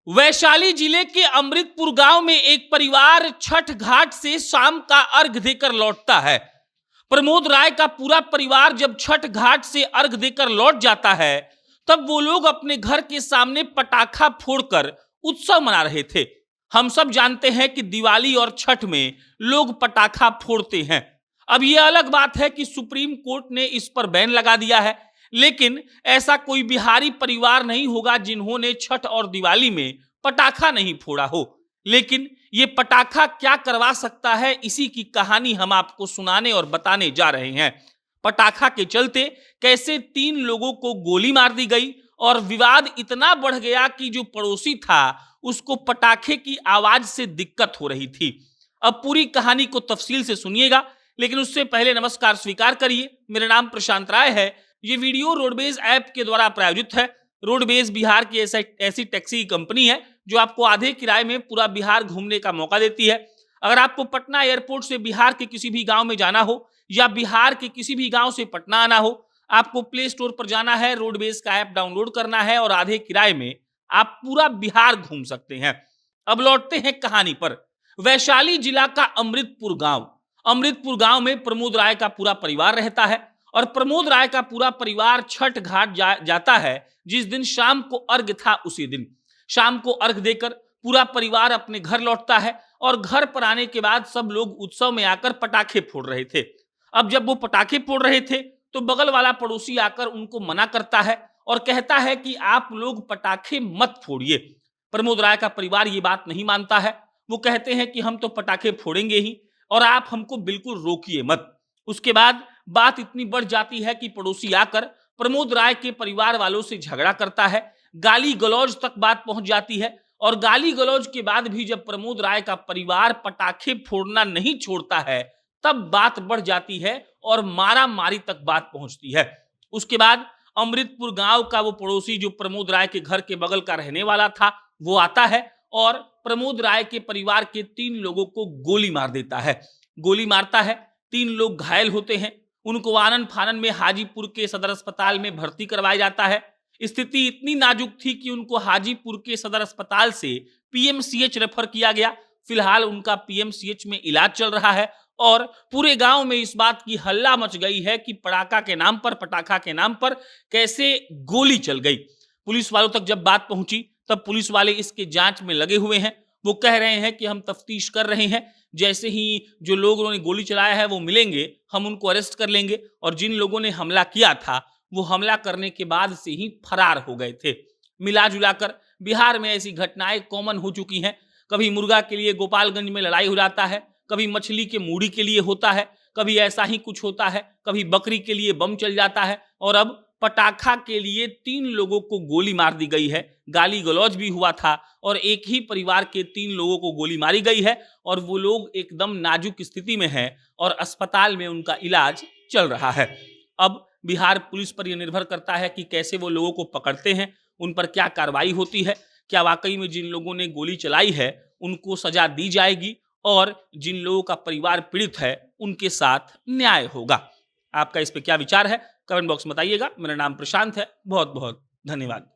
वैशाली जिले के अमृतपुर गांव में एक परिवार छठ घाट से शाम का अर्घ देकर लौटता है। प्रमोद राय का पूरा परिवार जब छठ घाट से अर्घ देकर लौट जाता है, तब वो लोग अपने घर के सामने पटाखा फोड़कर उत्सव मना रहे थे। हम सब जानते हैं कि दिवाली और छठ में लोग पटाखा फोड़ते हैं। अब यह अलग बात है कि सुप्रीम कोर्ट ने इस पर बैन लगा दिया है, लेकिन ऐसा कोई बिहारी परिवार नहीं होगा जिन्होंने छठ और दिवाली में पटाखा नहीं फोड़ा हो। लेकिन ये पटाखा क्या करवा सकता है, इसी की कहानी हम आपको सुनाने और बताने जा रहे हैं। पटाखा के चलते कैसे 3 लोगों को गोली मार दी गई और विवाद इतना बढ़ गया कि जो पड़ोसी था उसको पटाखे की आवाज से दिक्कत हो रही थी। अब पूरी कहानी को तफसील से सुनिएगा, लेकिन उससे पहले नमस्कार स्वीकार करिए। मेरा नाम प्रशांत राय है। ये वीडियो रोडवेज ऐप के द्वारा प्रायोजित है। रोडवेज बिहार की ऐसी टैक्सी कंपनी है जो आपको आधे किराए में पूरा बिहार घूमने का मौका देती है। अगर आपको पटना एयरपोर्ट से बिहार के किसी भी गांव में जाना हो या बिहार के किसी भी गांव से पटना आना हो, आपको प्ले स्टोर पर जाना है, रोडवेज का ऐप डाउनलोड करना है और आधे किराए में आप पूरा बिहार घूम सकते हैं। अब लौटते हैं कहानी पर। वैशाली जिला का अमृतपुर गांव में प्रमोद राय का पूरा परिवार रहता है और प्रमोद राय का पूरा परिवार छठ घाट जाता है। जिस दिन शाम को अर्घ था, उसी दिन शाम को अर्घ देकर पूरा परिवार अपने घर लौटता है और घर पर आने के बाद सब लोग उत्सव में आकर पटाखे फोड़ रहे थे। अब जब वो पटाखे फोड़ रहे थे तो बगल वाला पड़ोसी आकर उनको मना करता है और कहता है कि आप लोग पटाखे मत फोड़िए। प्रमोद राय का परिवार ये बात नहीं मानता है। वो कहते हैं कि हम तो पटाखे फोड़ेंगे ही और आप हमको बिल्कुल रोकिए मत। उसके बाद बात इतनी बढ़ जाती है कि पड़ोसी आकर प्रमोद राय के परिवार वालों से झगड़ा करता है। गाली गलौज तक बात पहुंच जाती है और गाली गलौज के बाद भी जब प्रमोद राय का परिवार पटाखे फोड़ना नहीं छोड़ता है, तब बात बढ़ जाती है और मारा मारी तक बात पहुंचती है। उसके बाद अमृतपुर गांव का वो पड़ोसी जो प्रमोद राय के घर के बगल का रहने वाला था, वो आता है और प्रमोद राय के परिवार के 3 लोगों को गोली मार देता है। गोली मारता है, 3 लोग घायल होते हैं। उनको आनन फानन में हाजीपुर के सदर अस्पताल में भर्ती करवाया जाता है। स्थिति इतनी नाजुक थी कि उनको हाजीपुर के सदर अस्पताल से पीएमसीएच रेफर किया गया। फिलहाल उनका पीएमसीएच में इलाज चल रहा है और पूरे गांव में इस बात की हल्ला मच गई है कि पटाखा के नाम पर कैसे गोली चल गई। पुलिस वालों तक जब बात पहुंची तब पुलिस वाले इसके जांच में लगे हुए हैं। वो कह रहे हैं कि हम तफ्तीश कर रहे हैं, जैसे ही जो लोगों ने गोली चलाया है वो मिलेंगे, हम उनको अरेस्ट कर लेंगे और जिन लोगों ने हमला किया था वो हमला करने के बाद से ही फरार हो गए थे। मिला जुलाकर बिहार में ऐसी घटनाएं कॉमन हो चुकी हैं। कभी मुर्गा के लिए गोपालगंज में लड़ाई हो जाता है, कभी मछली के मूड़ी के लिए होता है, कभी ऐसा ही कुछ होता है, कभी बकरी के लिए बम चल जाता है और अब पटाखा के लिए 3 लोगों को गोली मार दी गई है। गाली गलौज भी हुआ था और एक ही परिवार के 3 लोगों को गोली मारी गई है और वो लोग एकदम नाजुक स्थिति में हैं और अस्पताल में उनका इलाज चल रहा है। अब बिहार पुलिस पर यह निर्भर करता है कि कैसे वो लोगों को पकड़ते हैं, उन पर क्या कार्रवाई होती है, क्या वाकई में जिन लोगों ने गोली चलाई है उनको सजा दी जाएगी और जिन लोगों का परिवार पीड़ित है उनके साथ न्याय होगा। आपका इस पे क्या विचार है, कमेंट बॉक्स में बताइएगा। मेरा नाम प्रशांत है। बहुत बहुत धन्यवाद।